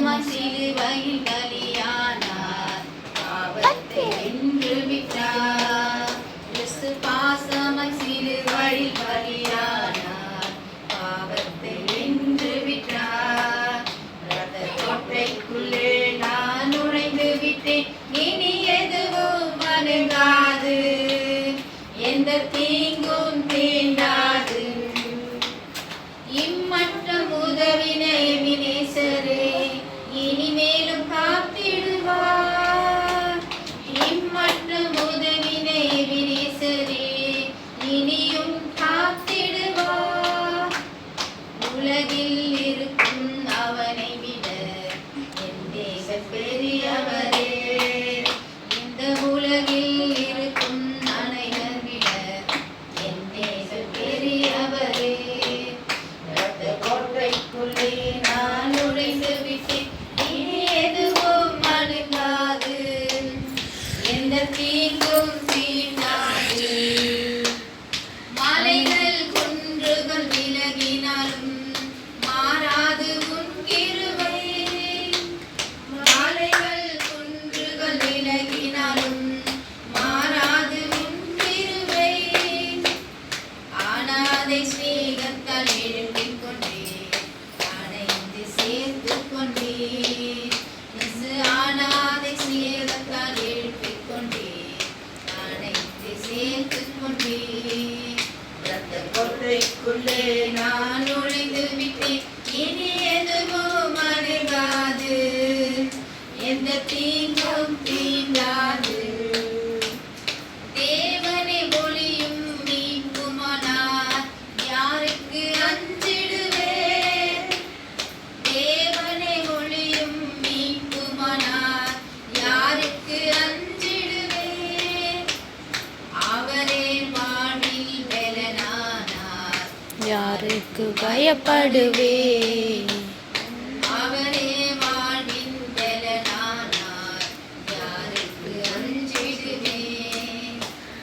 பாசமாய் சிலுவையில் பலியானார், பாவத்தை வென்று விட்டார். கிறிஸ்து பாசமாய் சிலுவையில் பலியானார், பாவத்தை வென்று விட்டார். ரத்த கோட்டைக்குள்ளே நான் நுழைந்து விட்டேன், இனி எதுவும் அணுகாது, எந்த தீங்கும் தீண்டாது. இம்மட்டம் உதவினை வினேசரே இனிமேலும் காத்திடுவார். இம்மட்டம் உதவினை வினேசரே இனியும் காத்திடுவார். உலகில் இருக்கும் அவனை விட என் தேவன் பெரியவரே, இந்த உலகில் இருக்கும் அனைவரை விட என் தேவன் பெரியவரே. கோட்டைக்குள்ளே நான் நுழைந்து விட்டேன், இனி எதுவும் அணுகாது, எந்த தீங்கும் தீண்டாது. மலைகள் குன்றுகள் விலகினாலும் மாறாது உன் கிருபை. மலைகள் குன்றுகள் விலகினாலும் மாறாது உன் கிருபை. ஆனாதை ஸ்நேகத்தால் எழுப்பிக் கொண்டே அணைந்து சேர்த்து கொண்டே. ஆனாதை ஸ்நேகத்தால் எழுப்பிக் கொண்டே அணைந்து சேர்த்து கொண்டே. ரத்த கோட்டைக்குள்ளே நான் நுழைந்து விட்டேன், இனி எதுவும் அணுகாது, எந்த தீங்கும் தீண்டாது. தேவனை ஒளியும் மீட்புமானார், யாருக்கு அஞ்சிடுவேன். தேவனை ஒளியும் மீட்புமானார், யாருக்கு அஞ்சிடுவேன். அவரே வாழ்வில் பெலனானார், யாருக்கு பயப்படுவேன். அவரே வாழ்வின் பெலனானார், யாருக்கு அஞ்சிடுவேன்.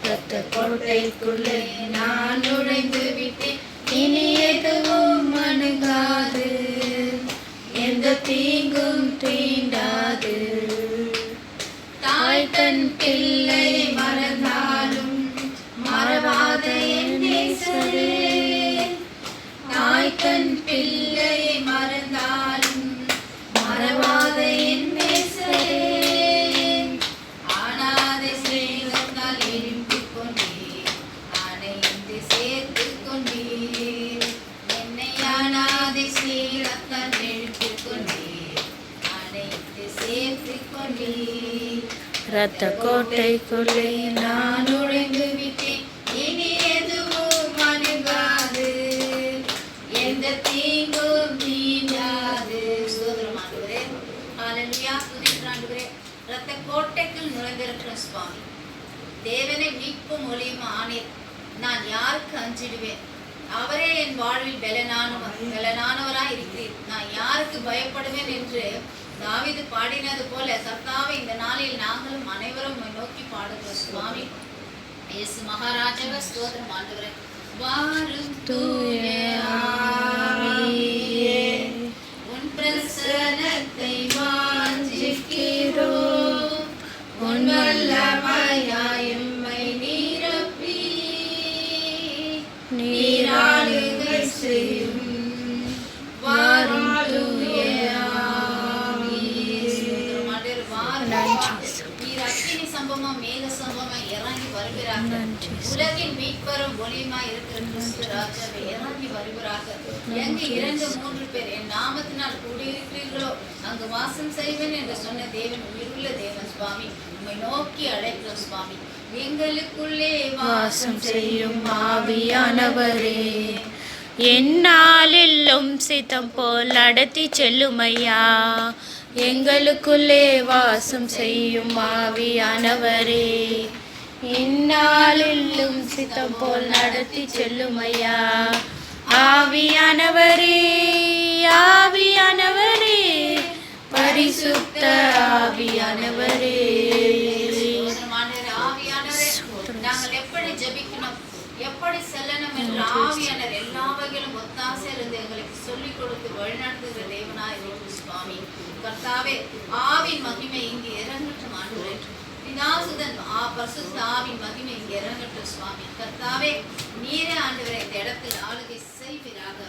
ரத்த கோட்டைக்குள்ளே நான் நுழைந்து விட்டேன், இனி எதுவும் அணுகாது, எந்த தீங்கும் தீண்டாது. தாய் தன் பிள்ளையை மறந்தாலும் மறவாத என் நேசரே. தாய் தன் பிள்ளையை மறந்தாலும் மறவாத என் நேசரே. ஆனாதை ஸ்நேகத்தால் எழுப்பிக் கொண்டீர், அணைந்து சேர்த்துக் கொண்டீர். என்னை ஆனாதை ஸ்நேகத்தால் எழுப்பிக் கொண்டீர், அணைந்து சேர்த்துக் கொண்டீர். ரத்த கோட்டைக்குள்ளே நான் நுழைந்து விட்டேன், இனி எதுவும் அணுகாது, எந்த தீங்கும் தீண்டாது. சோதரம் ஆண்டவரே, ஹல்லேலூயா, துதிக்கிறேன் ஆண்டவரே. ரத்த கோட்டைக்குள் நுழைந்திருக்கிற சுவாமி, தேவனை மீட்பும் ஒளியும் ஆனீர், நான் யாருக்கு அஞ்சிடுவேன். அவரே என் வாழ்வில் பெலனானவராய் இருக்கிறீர், நான் யாருக்கு பயப்படுவேன் என்று தாவீது பாடினது போல கர்த்தாவே, இந்த நாளில் நாங்களும் அனைவரும் நோக்கி பாடுகிறோம் சுவாமி. இயேசு மகாராஜாவே, ஸ்தோத்திரம் ஆண்டவரே. வாரும் தூய ஆவியே, உன் பிரசன்னத்தை வாஞ்சிக்கிறோம், உன் வல்லமையாய் எம்மை நிரப்பி நீராளுகை செய்யும். வாரும் தூய ஆவியே, ஸ்தோத்திரம் ஆண்டவரே. வாரும் நீர் அக்கினி சம்பவம் மேக சம்பவம் இறங்கி வருகிறார்கள். உலகின் மீட்பரும் ஒளியுமாய் இருக்கிற கிறிஸ்து ராஜாவை இறங்கி வருகிறாக. எங்கு 2-3 பேர் என் நாமத்தினால் கூடியிருக்கிறீர்களோ அங்கு வாசம் செய்வேன் என்று சொன்ன தேவன் உயிருள்ள தேவன் சுவாமி. உம்மை நோக்கி அழைக்கிற சுவாமி, எங்களுக்குள்ளே வாசம் செய்யும் ஆவியானவரே, என்னாலெல்லும் சித்தம் போல் நடத்தி செல்லுமையா. எங்களுக்குள்ளே வாசம் செய்யும் ஆவியானவரே, என்னாலெல்லும் சித்தம் போல் நடத்தி செல்லுமையா. ஆவியானவரே, ஆவியானவரே, பரிசுத்த ஆவியானவரே. நாங்கள் எப்படி ஜெபிக்கணும், எப்படி செல்லணும் என்று ஆவியானவர் எல்லா வகையிலும் ஒத்தாசையிலிருந்து எங்களுக்கு சொல்லிக் கொடுத்து வழிநடத்துகிற தேவனாய் இருக்கிற சுவாமி. கர்த்தாவே, ஆவின் மகிமை இங்கு இறங்கட்டும் ஆண்டவரே. பிதாசுதன் பரிசுத்த ஆவின் மகிமை இங்கு இறங்கட்டும் சுவாமி. கர்த்தாவே, நீரே ஆண்டவரே இந்த இடத்தில் ஆளுகை செய்வீராக.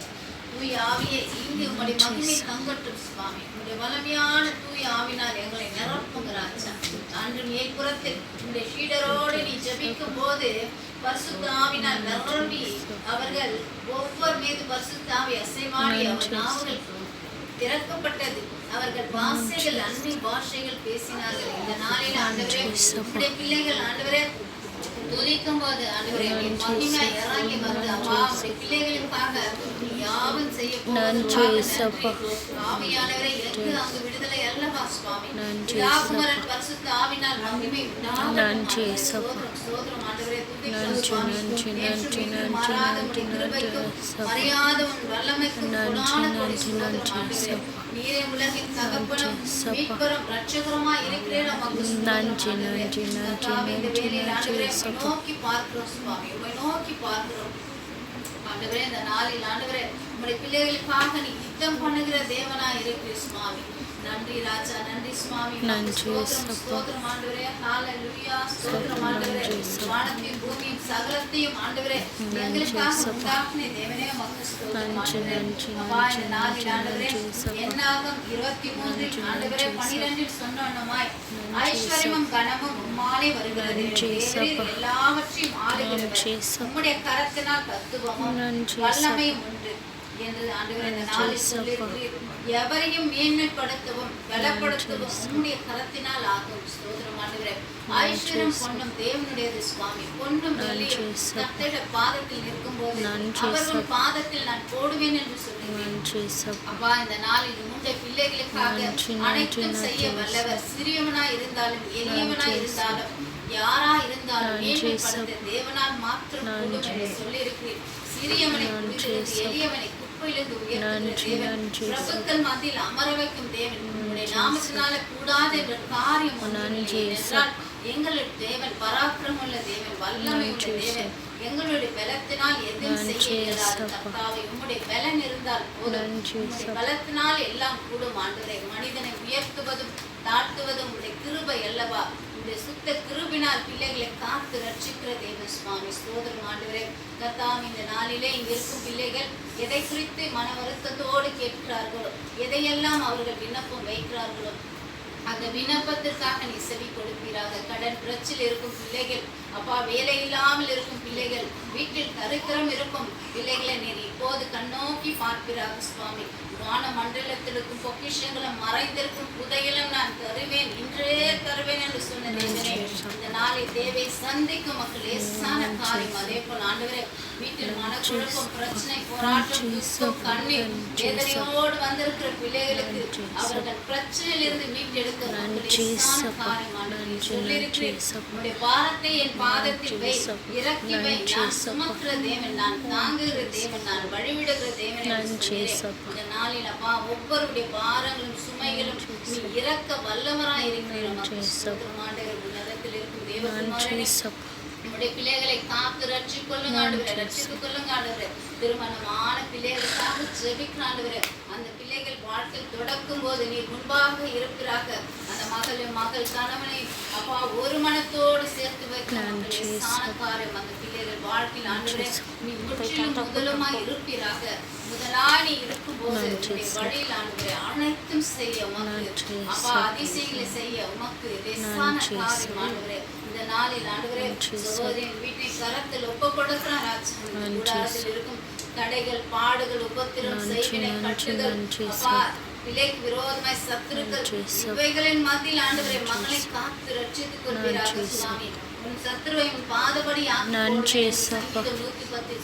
தூய ஆவியை இங்கு உங்களுடைய மகிமை தங்கட்டும் சுவாமி. உங்களுடைய வலிமையான தூய ஆவினால் எங்களை நிரப்புங்கிறாச்சா. அன்று மேற்புறத்தில் உங்களுடைய சீடரோடு நீ ஜெபிக்கும் போது பரிசுத்த ஆவினால் நிரம்பி அவர்கள் ஒவ்வொரு மீது பரிசுத்த ஆவி அசைவாடி அவர் நாவுகள் திறக்கப்பட்டது. அவர்கள் பாஷைகள் அன்பின் பாஷைகள் பேசினார்கள். இந்த நாளில் ஆண்டவரே, உங்களுடைய பிள்ளைகள் ஆண்டவரே துதிக்கும் போது ஆண்டவரே மகிமை இறங்கி வந்து அப்பா உங்களுடைய பிள்ளைகளுக்காக யாவும் செய்ய ஆவியானவரை எங்கு அங்கு விடுதலை அல்லவா சுவாமி. பிதாகுமாரன் பரிசுத்த ஆவினால் மகிமை உண்டாகட்டும். ஸ்தோத்திரம் ஆண்டவரே. துதிக்கிறோம் மாறாத உம்முடைய கிருபைக்கும் மறையாத உன் வல்லமைக்கும் கொடான கொடி ஸ்தோத்திரம் ஆண்டவரே. நீரே உலகின் தகப்பனும் மீட்பரும் இரட்சகருமாய் இருக்கிறேன். உமக்கு ஸ்தோத்திரம் ஆண்டவரே. கர்த்தாவே, இந்த வேளையில் ஆண்டவரே நோக்கி பார்க்கிறோம் சுவாமி. உம்மை நோக்கி பார்க்கிறோம் ஆண்டவரே. இந்த நாளில் ஆண்டவரே உம்முடைய பிள்ளைகளுக்காக நீ யுத்தம் பண்ணுகிற தேவனாய் இருக்கிற சுவாமி. நன்றி ராஜா, நன்றி சுவாமி. ஸ்தோத்திரம் ஆண்டவரே. ஹல்லேலூயா. ஸ்தோத்திரம் ஆண்டவரே. வானத்தையும் பூமியும் சகலத்தையும் ஆண்டவரே எங்களுக்காக உண்டாக்கின தேவனே உமக்கு ஸ்தோத்திரம் ஆண்டவரே. அப்பா, இந்த நாளில் ஆண்டவரே என்னாகும் 23 ஆண்டவரே 12 சொன்னோமாய் ஐஸ்வர்யமும் கனமும் உம்மாலே வருகிறது. எல்லாவற்றையும் ஆளுகிறவர் உம்முடைய கரத்தினால் தத்துவமும் வல்லமையும் உண்டு என்று ஆண்டவரே இந்த நாளில் சொல்லியிருக்கிறீர். எவரையும் மேன்மைப்படுத்தவும் பலப்படுத்தவும் உம்முடைய கரத்தினால் ஆகும். ஸ்தோத்திரம் ஆண்டவரே. ஐஸ்வர்யம் பொன்னும் தேவனுடையது சுவாமி. பொன்னும் வெள்ளியும் கர்த்தருடைய பாதத்தில் நிற்கும் போது அவர்கள் பாதத்தில் நான் போடுவேன் என்று சொல்லுவேன். அப்பா, இந்த நாளில் உம்முடைய பிள்ளைகளுக்காக அனைத்தும் செய்ய வல்லவர். சிறியவனாய் இருந்தாலும் எளியவனாய் இருந்தாலும் யாரா இருந்தாலும் மேன்மைப்படுத்த தேவனால் மாற்றம் கூடும் என்று சொல்லியிருக்கிறேன். சிறியவனை குவித்து எளியவனை குப்பையிலிருந்து உயர்த்துகிற தேவன், பிரபுக்கள் மத்தியில் அமர வைக்கும் தேவன். உங்களுடைய நாமத்தினால கூடாது என்ற காரியம் என்றால் எங்களுடைய தேவன் பராக்கிரமுள்ள தேவன், வல்லமை உள்ள தேவன். எங்களுடைய பலத்தினால் எதுவும் செய்ய இயலாது. கர்த்தாவே, உம்முடைய பலன் இருந்தால் போதும். உம்முடைய பலத்தினால் எல்லாம் கூடும் ஆண்டவரே. மனிதனை உயர்த்துவதும் தாழ்த்துவதும் உம்முடைய கிருபை அல்லவா. உம்முடைய சுத்த கிருபினால் பிள்ளைகளை காத்து ரட்சிக்கிற தேவன் சுவாமி. ஸ்தோத்திரம் ஆண்டவரே. கர்த்தாவே, இந்த நாளிலே இங்க இருக்கும் பிள்ளைகள் எதை குறித்து மன வருத்தத்தோடு கேட்கிறார்களோ, எதையெல்லாம் அவர்கள் விண்ணப்பம் வைக்கிறார்களோ அந்த விண்ணப்பத்திற்காக நீ செவி கொடுப்பீராக. கடன் பிரச்சனை இருக்கும் பிள்ளைகள், அப்பா வேலை இல்லாமல் இருக்கும் பிள்ளைகள், வீட்டில் தரித்திரம் இருக்கும் பிள்ளைகளை நீர் இப்போது கண்ணோக்கி பார்ப்பீராக சுவாமி. வான மண்டலத்தில் இருக்கும் பொக்கிஷங்களும் மறைந்திருக்கும் புதையலும் நான் தருவேன், இன்றே தருவேன் என்று சொன்ன தேவனே, இந்த நாளை தேவை சந்திக்கும் மக்கள் லேசான காரியம். அதே போல் ஆண்டவரே, வீட்டில் மனக்குழப்பம், பிரச்சனை, போராட்டம், துக்கம், கண்ணீர், வேதனையோடு வந்திருக்கிற பிள்ளைகளுக்கு அவர்கள் பிரச்சனையிலிருந்து மீட்டெடுக்க லேசான காரியம் ஆண்டவரே. சொல்லியிருக்கிறேன், உன்னுடைய பாரத்தை என் பாதத்தில் வை, இறக்கி வை. நான் சுமக்கிற தேவன், நான் தாங்குகிற தேவன், நான் வழிவிடுகிற தேவன் என்று சொல்கிறேன். இந்த நாளில் அப்பா ஒவ்வொருடைய பாரங்களும் சுமைகளும் நீ இறக்க வல்லவராய் இருக்கிற உன்னதத்தில் இருக்கும் தேவகுமாரனே, உம்முடைய பிள்ளைகளை காத்து ரட்சிக் கொள்ளுங்க ஆண்டவரே, ரட்சித்துக் கொள்ளுங்க ஆண்டவரே. திருமணமான பிள்ளைகளுக்காக ஜெபிக்கிற ஆண்டவரே, அந்த பிள்ளைகள் வாழ்க்கையில் தொடக்கும் போது நீ முன்பாக இருக்கிறாக. அந்த மகள் கணவனை அப்பா ஒரு மனத்தோடு சேர்த்து வைக்கும் காரியம் அந்த பிள்ளைகள் வாழ்க்கையில் ஆண்டவரே நீ முற்றிலும் முதலுமாய் இருப்பீராக. முதலாய் நீ இருக்கும் போது வழியில் ஆண்டவரே அனைத்தும் செய்ய உமக்கு அப்பா அதிசயங்களை செய்ய உமக்கு லேசான காரியம் ஆண்டவரே. இந்த நாளில் ஆண்டவரே சகோதரின் வீட்டை கரத்தில் ஒப்பு கொடுக்கிறார். கூடாரத்தில் இருக்கும் தடைகள், பாடுகள், உபத்திரம், செய்வினை, கட்டுதல், அப்பா பிள்ளைக்கு விரோதமாய் சத்துருக்கள், இவைகளின் மத்தியில் ஆண்டவரே மகளை காத்து ரட்சித்துக் கொள்வீராக சுவாமி. உன் சத்துருவை உன் பாதபடி 110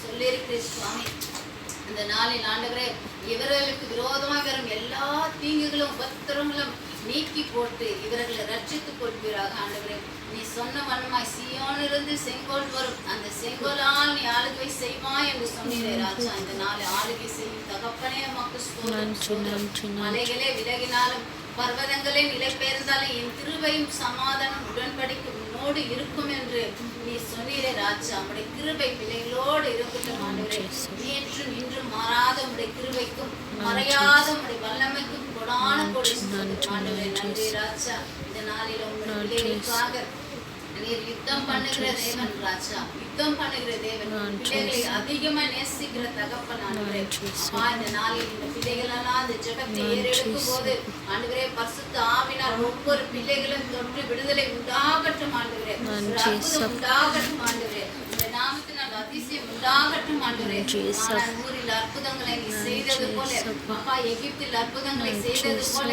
சொல்லியிருக்கிறேன் சுவாமி. இந்த நாளில் ஆண்டவரே இவர்களுக்கு விரோதமாக வரும் எல்லா தீங்குகளும் உபத்திரங்களும் நீக்கி போட்டு இவர்களை ரட்சித்துக் கொள்வீராக ஆண்டவரே. நீ சொன்ன வண்ணமாய் சீயோனிலிருந்து செங்கோல் வரும், அந்த செங்கோலால் நீ ஆளுகை செய்வாய் என்று சொன்னீரே ராஜா. இந்த நாளை ஆளுகை செய்யும் தகப்பனே உமக்கு ஸ்தோத்திரம். மலைகளே விலகினாலும் பர்வதங்களே நிலை பெயர்ந்தாலும் என் கிருபையும் சமாதானம் உடன்படிக்கும் உன்னோடு இருக்கும் என்று நீ சொன்னீரே ராஜா. உம்முடைய கிருபை பிள்ளைகளோடு இருக்கட்டும் ஆண்டவரே. நேற்றும் இன்றும் மாறாத உம்முடைய கிருபைக்கும் மறையாத உம்முடைய வல்லமைக்கும் கொடான கொடி ஆண்டவரே. நன்றி ராஜா. இந்த நாளில் உம்முடைய பிள்ளைகளுக்காக நீர் யுத்தம் பண்ணுகிற தேவன் ராஜா. யுத்தம் பண்ணுகிற தேவன். பிள்ளைகளை அதிகமா நேசிக்கிற தகப்பன் ஆண்டவரே. இந்த நாளில் இந்த பிள்ளைகள் எல்லாம் இந்த ஜெபத்தை ஏறெடுக்கும் போது ஆண்டவரே பரிசுத்த ஆவியால் ஒவ்வொரு பிள்ளைகளும் தொற்று விடுதலை உண்டாகட்டும் ஆண்டவரே. அற்புதம் உண்டாகட்டும் ஆண்டவரே. இந்த நாமத்தினால் அதிசயம் உண்டாகட்டும் ஆண்டவரே. ஊரில் அற்புதங்களை நீ செய்தது போல, அப்பா எகிப்தில் அற்புதங்களை செய்தது போல,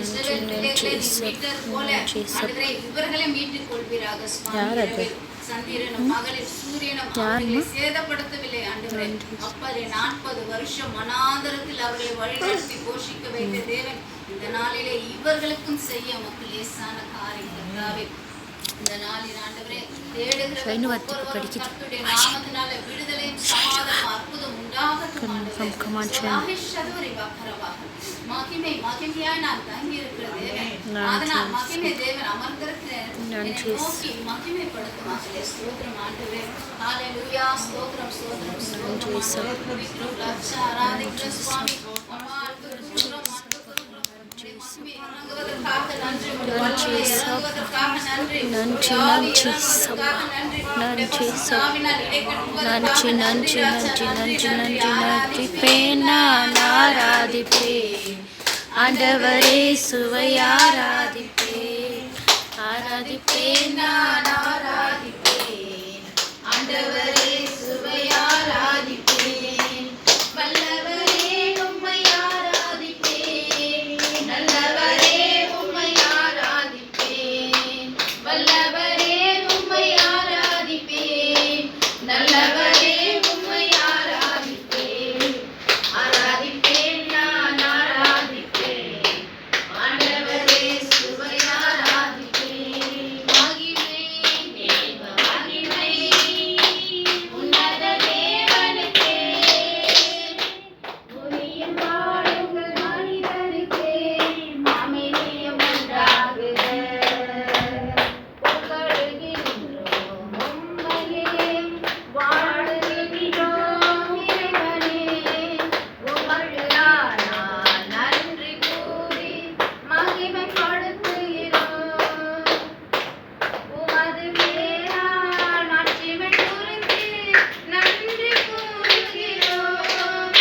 இஸ்ரவேல் பிள்ளைகளை நீ மீட்டது போல ஆண்டவரே இவர்களை மீட்டுக் கொள்வீராக. சந்திரனும் மகளிர் சூரியனும் அவர்களை சேதப்படுத்தவில்லை ஆண்டவரே. அப்படி 40 வருஷம் வனாந்தரத்தில் அவர்களை வழிநடத்தி போஷிக்க வைத்த தேவன் இந்த நாளிலே இவர்களுக்கும் செய்ய மக்கள் லேசான காரியம் கர்த்தாவே. இந்த நாளில் ஆண்டவரே தேடுகிறவர்கள் கர்த்தருடைய நாமத்தினால விடுதலையும் சமாதானம் அற்புதம் உண்டாகட்டும் ஆண்டவரே. மகிமை மகிமையாய் நான் தங்கி இருக்கிற தேவன். அதனால் மகிமை தேவன் அமர்ந்திருக்கிறேன் நோக்கி மகிமைப்படுத்தும் மக்களே. ஸ்தோத்திரம் ஆண்டவரே. ஹல்லேலூயா. ஸ்தோத்திரம் ஸ்தோத்திரம் ஸ்தோத்திரம். லட்ச ஆராதிக்கிற சுவாமி ஆண்டவரே சுவை ஆராதிப்பேன், ஆராதிப்பேன் நான் ஆராதிப்பேன். ஆண்டவரே சுவை ஆராதிப்பேன். வல்லவரே உம்மை ஆராதிப்பேன். நல்லவரே உம்மை ஆராதிப்பேன். வல்லவரே உம்மை ஆராதிப்பேன். நல்லவரே உம்மை ஆராதிப்பேன். ஆராதிப்பேன் நான் ஆராதிப்பேன். ஆண்டவரே சுவை ஆராதிப்பேன். மகிமை தேவ மகிமை உன்னத தேவனுக்கே. புரியும் பாடுங்கள் மனிதருக்கே. அமைதியும் உண்டாகுக. புகழுகின்றோம் உம்மையே. வாழுகின்றோம் இறைவனே. புகழானால் நன்றி கூறி மகிமைப்படுத்துகிறோம். உமது பேரால் மாட்சிமை குறித்து நன்றி கூறுகிறோம்.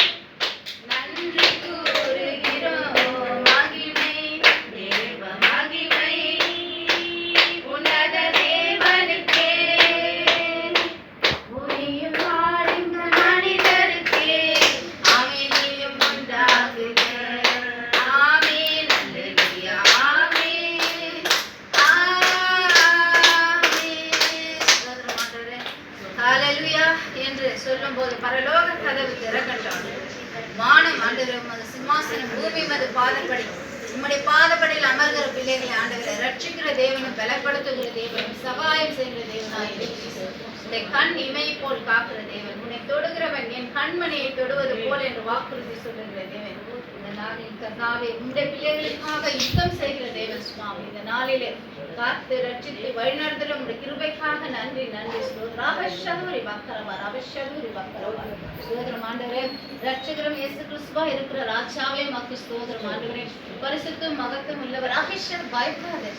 நன்றி கூறுகிறோம். மகிமை தேவ மகிமை உன்னத தேவனுக்கே. புரியும் பாடுங்கள் மனிதருக்கே. அமைதியும் உண்டாகுக. ஆமென். அல்லேலூயா. ஆமென். ஆமென். ஸ்தோத்திரம் ஆண்டவரே. ஹல்லேலூயா என்று சொல்லும்போது பரலோக கதவு திறக்கட்டும். வானம் ஆண்டவரே உமது சிம்மாசனம், பூமி உமது பாதப்படி. உம்முடைய பாதப்படியில் அமர்கிற பிள்ளைகளை ஆண்டவரை ரட்சிக்கிற தேவனும் பலப்படுத்துகிற தேவனும் சகாயம் செய்கிற தேவனாய் உன்னை கண் இமை போல் காக்கிற தேவன். உன்னை தொடுகிறவன் என் கண்மணியை தொடுவது போல் என்று வாக்குறுதி சொல்லுகிற தேவன். இந்த நாளில் கர்த்தாவே உம்முடைய பிள்ளைகளுக்காக யுத்தம் செய்கிற தேவன் சுவாமி. இந்த நாளிலே காத்து ரட்சித்து வழிநடத்துகிற உம்முடைய கிருபைக்காக நன்றி நன்றி. ராபஷதூரி பக்கரவா ராபஷதூரி பக்கரவா. ஸ்தோத்திரம் ஆண்டவரே. ரட்சகரும் இயேசு கிறிஸ்துவா இருக்கிற ராஜாவே மக்கு ஸ்தோத்திரம் ஆண்டவரே. பரிசுத்தம் மகத்துவம் உள்ளவர். ராபஷர் பயப்படாதே,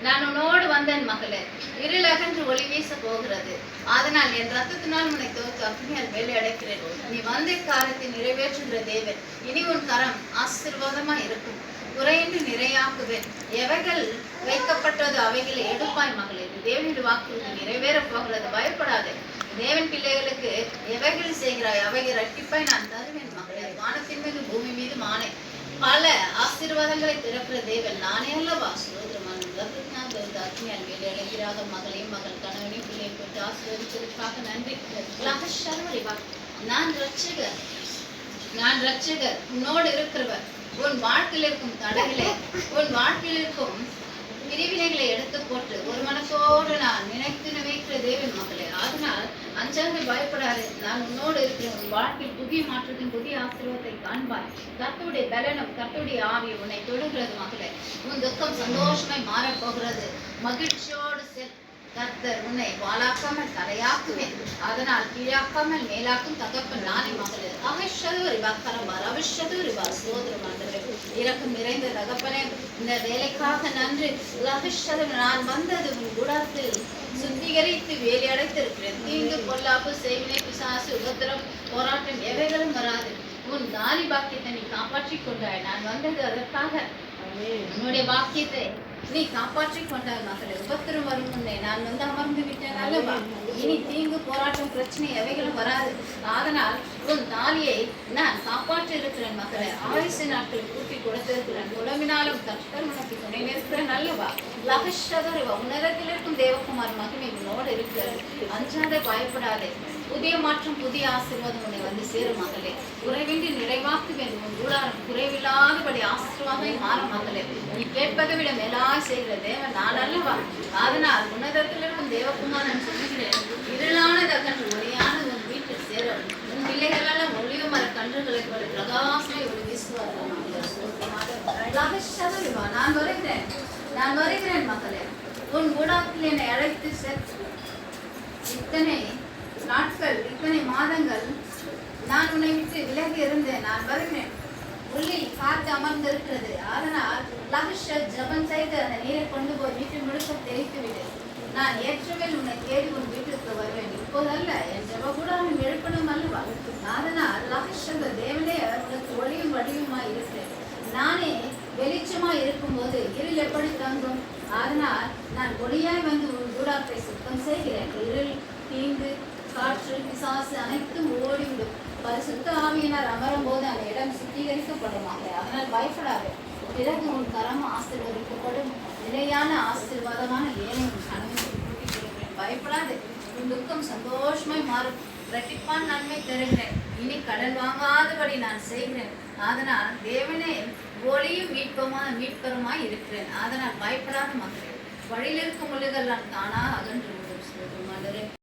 நான் உன்னோடு வந்தேன் மகளே. இருள் அகன்று ஒளி வீச போகிறது. அதனால் என் ரத்தத்தினால் உன்னை தோற்று அக்னியால் வேலை அடைக்கிறேன். நீ வந்த காரியத்தை நிறைவேற்றுகிற தேவன். இனி உன் கரம் ஆசீர்வாதமா இருக்கும். குறையின்றி நிறையாக்குவேன். எவைகள் வைக்கப்பட்டது அவைகளை எடுப்பாய் மகளே. இது தேவனுடைய வாக்குறுதி நிறைவேற போகிறது. பயப்படாதே. தேவன் பிள்ளைகளுக்கு எவைகள் செய்கிறாய் அவைகள் இரட்டிப்பாய் நான் தருவேன் மகளே. வானத்தின் மீது பூமி மீது மானே பல ஆசீர்வாதங்களை திறக்கிற தேவன் நானே அல்லவா. சுதந்திரமான அக்னியால் வேலை அழைக்கிறாக மகளையும் மகள் கணவனையும் பிள்ளையை போட்டு ஆசீர்வதிப்பதற்காக நன்றி. நான் ரட்சகர், நான் ரட்சகர், உன்னோடு இருக்கிறவர். உன் வாழ்க்கையில் இருக்கும் தடைகளை, உன் வாழ்க்கையில் இருக்கும் பிரிவினைகளை எடுத்து போட்டு ஒரு மனசோடு நான் நினைத்து வைக்கிற தேவன் மகளே. அதனால் அஞ்சாதே, பயப்படாதே, நான் உன்னோடு இருக்கிறேன். உன் வாழ்க்கையில் புதிய மாற்றத்தின் புதிய ஆசீர்வாதத்தை காண்பாய். கர்த்தருடைய பலனும் கர்த்தருடைய ஆவி உன்னை தொடுகிறது மகளே. உன் துக்கம் சந்தோஷமாய் மாறப்போகிறது. மகிழ்ச்சியோடு கர்த்தர் உன்னை வாளாக்காமல் தலையாக்குவேன். அதனால் கீழாக்காமல் மேலாக்கும் தகப்பன் நானே மகளே. இரக்கம் நிறைந்த தகப்பனே, இந்த வேலைக்காக நன்றி. நான் வந்தது உன் கூடாரத்தில் சுத்திகரித்து வேலை அடைத்திருக்கிறேன். தீங்கு, பொல்லாப்பு, செய்வினை, பிசாசு, உபத்திரம், போராட்டம் எவைகளும் வராது. உன் தாலி பாக்கியத்தை நீ காப்பாற்றிக் கொண்டாய். நான் வந்தது அதற்காக. உன்னுடைய பாக்கியத்தை நீ காப்பாற்றிக் கொண்டாய் மகளே. உபத்திரம் வரும் முன்னே நான் வந்து அமர்ந்து விட்டேன் அல்லவா? இனி தீங்கு, போராட்டம், பிரச்சனை எவைகளும் வராது. அதனால் உன் தாலியை நான் காப்பாற்றி இருக்கிறேன் மகளே. ஆயுசு நாட்கள் கூட்டி கொடுத்திருக்கிறேன். உலகினாலும் கர்த்தர் உனக்கு துணை நிற்கிறேன் அல்லவா? உன்னதத்தில் இருக்கும் தேவகுமார் மகிமை உன்னோடு இருக்கிறது. அஞ்சாதே, பயப்படாதே. புதிய மாற்றம் புதிய ஆசீர்வாதம் உன்னை வந்து சேரும் மகளே. குறைவின்றி நிறைவாக்குவேன். உன் கூடாரம் குறைவில்லாதபடி ஆசீர்வாதம் மாற மகளே. நீ கேட்பதை விட மேலாய் செய்கிற தேவன் நான் அல்லவா? அதனால் உன்னதத்தில் இருக்கும் தேவகுமாரன் சொல்லுகிறேன், இருளானது அகன்று ஒளியானது உன் வீட்டில் சேரும். உன் பிள்ளைகளால் ஒளியும் மர கன்றுகளை போல பிரகாசமை ஒரு வீசுவார்கள். நான் வருகிறேன் மகளே. உன் கூடாரத்தில் என்னை அழைத்து இத்தனை நாட்கள், இத்தனை மாதங்கள் நான் உன்னை விட்டு விலகி இருந்தேன். நான் வருகிறேன். உள்ளில் காத்து அமர்ந்திருக்கிறது. அதனால் ஜபம் செய்து அந்த நீரை கொண்டு போய் வீட்டு முழுக்க தெளித்து விடு. நான் ஏற்றவில் உன்னை தேடி உன் வீட்டுக்கு வருவேன். இப்போதல்ல, என் ஜப கூடாரம் எழுப்பணும் அல்லவா? அதனால் தேவனே உனக்கு ஒளியும் வடிவுமாய் இருக்கிறேன். நானே வெளிச்சமாய் இருக்கும்போது இருள் எப்படி தங்கும்? அதனால் நான் ஒளியாய் வந்து உன் கூடாரத்தை சுத்தம் செய்கிறேன். இருள், தீங்கு, காற்று, பிசாசு அனைத்தும் ஓடிவிடும். பரிசுத்த ஆவியினர் அமரும் போது அந்த இடம் சுத்திகரிக்கப்படுவாங்க. அதனால் பயப்படாது. பிறகு உன் கரம் ஆசீர்வதிக்கப்படும். நிலையான ஆசீர்வாதமான ஏழை உன் கணவனுக்கு கூட்டி கொடுக்கிறேன். பயப்படாது. உன் துக்கம் சந்தோஷமாய் மாறும். இரட்டிப்பான் நன்மை தருகிறேன். இனி கடன் வாங்காதபடி நான் செய்கிறேன். அதனால் தேவனே ஒளியும் மீட்பருமாய் இருக்கிறேன். அதனால் பயப்படாத மகளே. வழியில் இருக்கும் முள்ளுகள் நான் தானாக அகன்று விடும்.